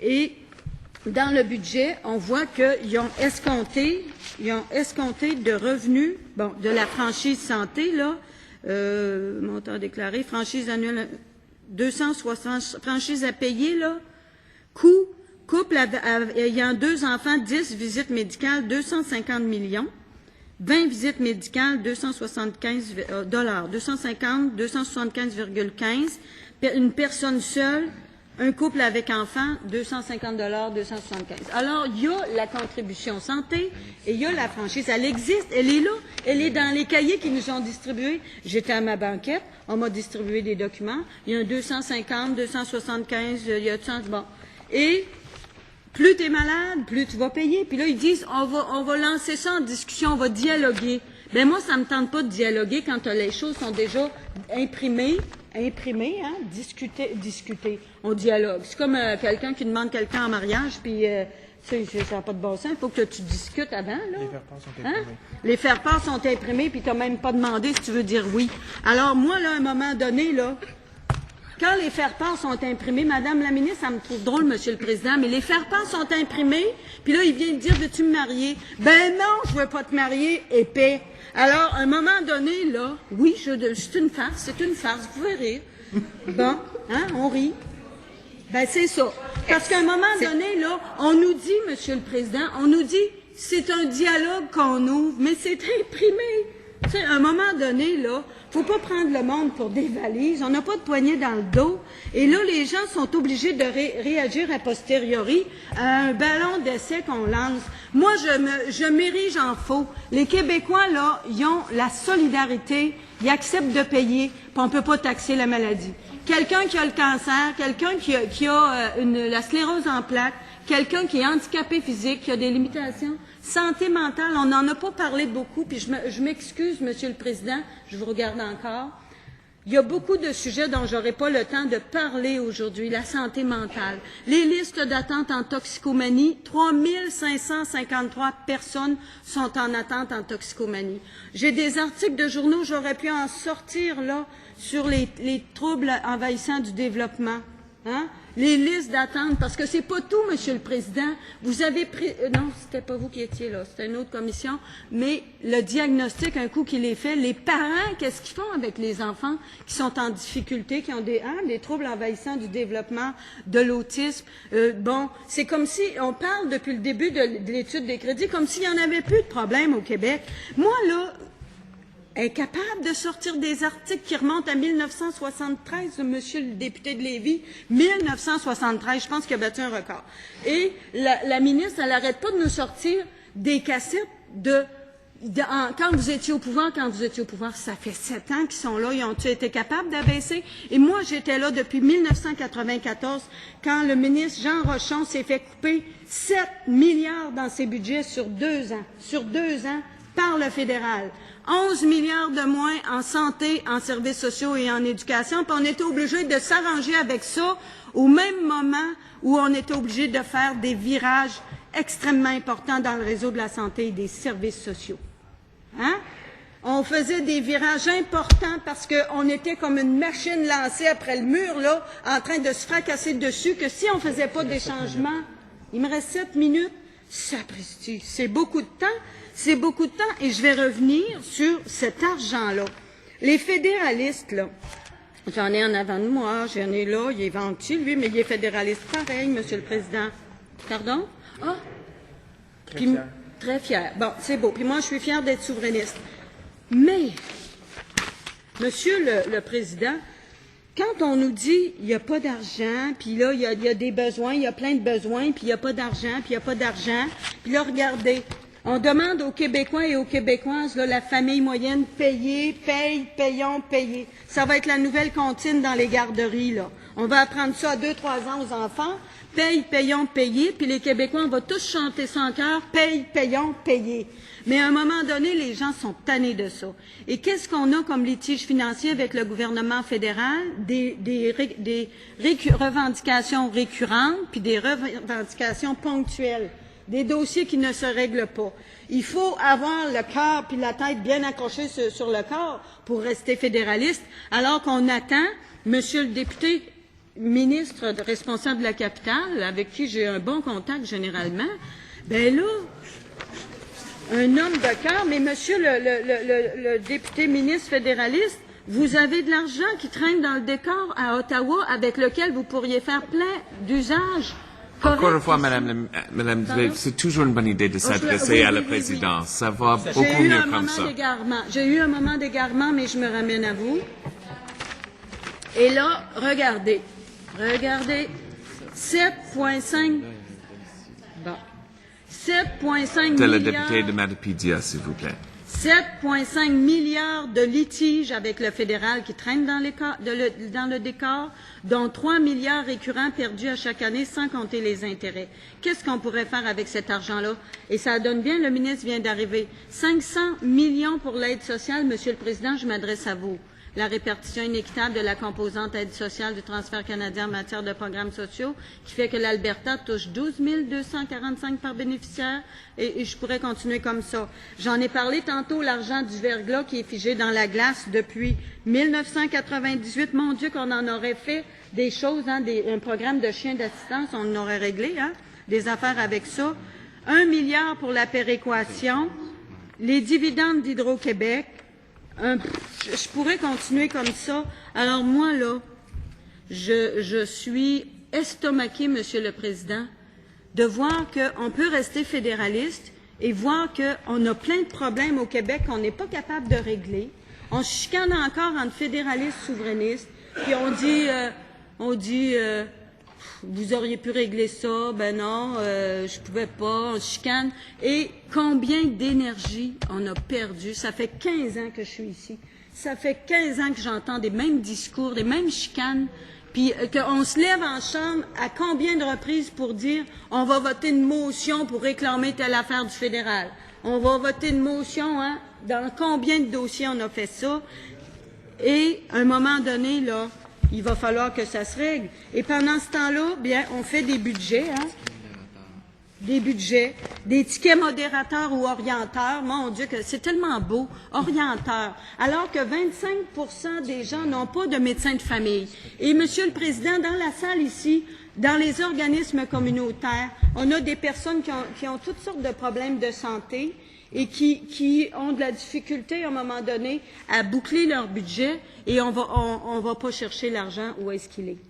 Et dans le budget, on voit qu'ils ont escompté de revenus, bon, de la franchise santé, là, montant déclaré, franchise annuelle 260, franchise à payer, là, coût, couple ayant 2 enfants, 10 visites médicales, 250 millions, 20 visites médicales, 275 dollars, 250, 275,15, une personne seule, un couple avec enfants, 250 dollars, 275. Alors, il y a la contribution santé et il y a la franchise. Elle existe, elle est là, elle est dans les cahiers qui nous ont distribués. J'étais à ma banquette, on m'a distribué des documents. Il y a un 250, 275, il y a 100, bon. Et plus tu es malade, plus tu vas payer. Puis là, ils disent, on va lancer ça en discussion, on va dialoguer. Ben moi, ça me tente pas de dialoguer quand les choses sont déjà imprimées, hein, discuter. On dialogue. C'est comme quelqu'un qui demande quelqu'un en mariage, puis ça n'a pas de bon sens. Il faut que tu discutes avant, là. Les faire-part sont imprimés. Hein? Les faire-part sont imprimés, puis tu n'as même pas demandé si tu veux dire oui. Alors, moi, là, à un moment donné, là, quand les faire-part sont imprimés, Madame la ministre, ça me trouve drôle, Monsieur le Président, mais les faire-part sont imprimés, puis là, il vient de dire, veux-tu me marier? Ben non, je veux pas te marier, épais. Alors, à un moment donné, là, oui, c'est une farce, vous pouvez rire. Bon, hein, on rit. Ben, c'est ça. Parce qu'à un moment donné, là, on nous dit, Monsieur le Président, on nous dit, c'est un dialogue qu'on ouvre, mais c'est imprimé. Tu sais, à un moment donné, là, faut pas prendre le monde pour des valises. On n'a pas de poignée dans le dos. Et là, les gens sont obligés de réagir a posteriori à un ballon d'essai qu'on lance. Moi, je m'érige en faux. Les Québécois, là, ils ont la solidarité. Ils acceptent de payer, puis on peut pas taxer la maladie. Quelqu'un qui a le cancer, quelqu'un qui a la sclérose en plaques, quelqu'un qui est handicapé physique, qui a des limitations, santé mentale, on n'en a pas parlé beaucoup, puis je m'excuse, Monsieur le Président, je vous regarde encore. Il y a beaucoup de sujets dont je n'aurai pas le temps de parler aujourd'hui. La santé mentale, les listes d'attente en toxicomanie, 3553 personnes sont en attente en toxicomanie. J'ai des articles de journaux, j'aurais pu en sortir là, sur les troubles envahissants du développement. Hein? Les listes d'attente, parce que c'est pas tout, Monsieur le Président. Vous avez pris, non, c'était pas vous qui étiez là, c'était une autre commission, mais le diagnostic, un coup qu'il est fait, les parents, qu'est-ce qu'ils font avec les enfants qui sont en difficulté, qui ont des troubles envahissants du développement, de l'autisme? Bon, c'est comme si, on parle depuis le début de l'étude des crédits, comme s'il n'y en avait plus de problème au Québec. Moi, là, est capable de sortir des articles qui remontent à 1973, Monsieur le député de Lévis, 1973, je pense qu'il a battu un record. Et la ministre, elle n'arrête pas de nous sortir des cassettes quand vous étiez au pouvoir, ça fait 7 ans qu'ils sont là, ils ont été capables d'abaisser? Et moi, j'étais là depuis 1994, quand le ministre Jean Rochon s'est fait couper 7 milliards dans ses budgets sur 2 ans, par le fédéral. 11 milliards de moins en santé, en services sociaux et en éducation, puis on était obligé de s'arranger avec ça au même moment où on était obligé de faire des virages extrêmement importants dans le réseau de la santé et des services sociaux. Hein? On faisait des virages importants parce qu'on était comme une machine lancée après le mur, là, en train de se fracasser dessus, que si on ne faisait pas des changements, il me reste 7 minutes, sapristi, c'est beaucoup de temps. C'est beaucoup de temps et je vais revenir sur cet argent-là. Les fédéralistes, là, j'en ai en avant de moi, j'en ai là, il est vendu, lui, mais il est fédéraliste pareil, Monsieur le Président. Pardon? Ah! Très fier. Bon, c'est beau. Puis moi, je suis fière d'être souverainiste. Mais, Monsieur le Président, quand on nous dit il n'y a pas d'argent, puis là, il y a des besoins, il y a plein de besoins, puis il n'y a pas d'argent, puis il n'y a pas d'argent, puis là, regardez, on demande aux Québécois et aux Québécoises, là, la famille moyenne, payons. Ça va être la nouvelle comptine dans les garderies, là. On va apprendre ça à 2-3 ans aux enfants. Payons, puis les Québécois, on va tous chanter ça en chœur, payons. Mais à un moment donné, les gens sont tannés de ça. Et qu'est-ce qu'on a comme litige financier avec le gouvernement fédéral? Des revendications récurrentes, puis des revendications ponctuelles. Des dossiers qui ne se règlent pas. Il faut avoir le cœur puis la tête bien accrochés sur le corps pour rester fédéraliste, alors qu'on attend, Monsieur le député, ministre responsable de la capitale, avec qui j'ai un bon contact généralement, ben là, un homme de cœur, mais monsieur le député ministre fédéraliste, vous avez de l'argent qui traîne dans le décor à Ottawa avec lequel vous pourriez faire plein d'usages. Encore une fois, Madame Dubé, c'est toujours une bonne idée de s'adresser à la présidence. Ça va beaucoup mieux comme ça. J'ai eu un moment d'égarement, mais je me ramène à vous. Et là, regardez, 7,5. Bon. 7,5 De la milliards. députée de Matapedia, s'il vous plaît. 7,5 milliards de litiges avec le fédéral qui traînent dans le décor, dont 3 milliards récurrents perdus à chaque année, sans compter les intérêts. Qu'est-ce qu'on pourrait faire avec cet argent-là? Et ça donne bien, le ministre vient d'arriver. 500 millions pour l'aide sociale. Monsieur le Président, je m'adresse à vous. La répartition inéquitable de la composante aide sociale du transfert canadien en matière de programmes sociaux, qui fait que l'Alberta touche 12 245 par bénéficiaire, et je pourrais continuer comme ça. J'en ai parlé tantôt, l'argent du verglas qui est figé dans la glace depuis 1998. Mon Dieu, qu'on en aurait fait des choses, hein, un programme de chiens d'assistance, on aurait réglé, hein, des affaires avec ça. 1 milliard pour la péréquation, les dividendes d'Hydro-Québec. Je pourrais continuer comme ça. Alors moi, là, je suis estomaquée, Monsieur le Président, de voir qu'on peut rester fédéraliste et voir qu'on a plein de problèmes au Québec qu'on n'est pas capable de régler. On se chicane encore entre fédéralistes souverainistes, puis on dit vous auriez pu régler ça, ben non, je pouvais pas, on se chicane. Et combien d'énergie on a perdu? Ça fait 15 ans que je suis ici. Ça fait 15 ans que j'entends des mêmes discours, des mêmes chicanes, puis qu'on se lève en chambre à combien de reprises pour dire on va voter une motion pour réclamer telle affaire du fédéral. On va voter une motion, hein? Dans combien de dossiers on a fait ça? Et à un moment donné, là, il va falloir que ça se règle. Et pendant ce temps-là, bien, on fait des budgets, hein? Des budgets, des tickets modérateurs ou orienteurs. Mon Dieu, que c'est tellement beau, orienteurs. Alors que 25% des gens n'ont pas de médecin de famille. Et Monsieur le Président, dans la salle ici, dans les organismes communautaires, on a des personnes qui ont toutes sortes de problèmes de santé et qui ont de la difficulté à un moment donné à boucler leur budget, et on va pas chercher l'argent où est-ce qu'il est.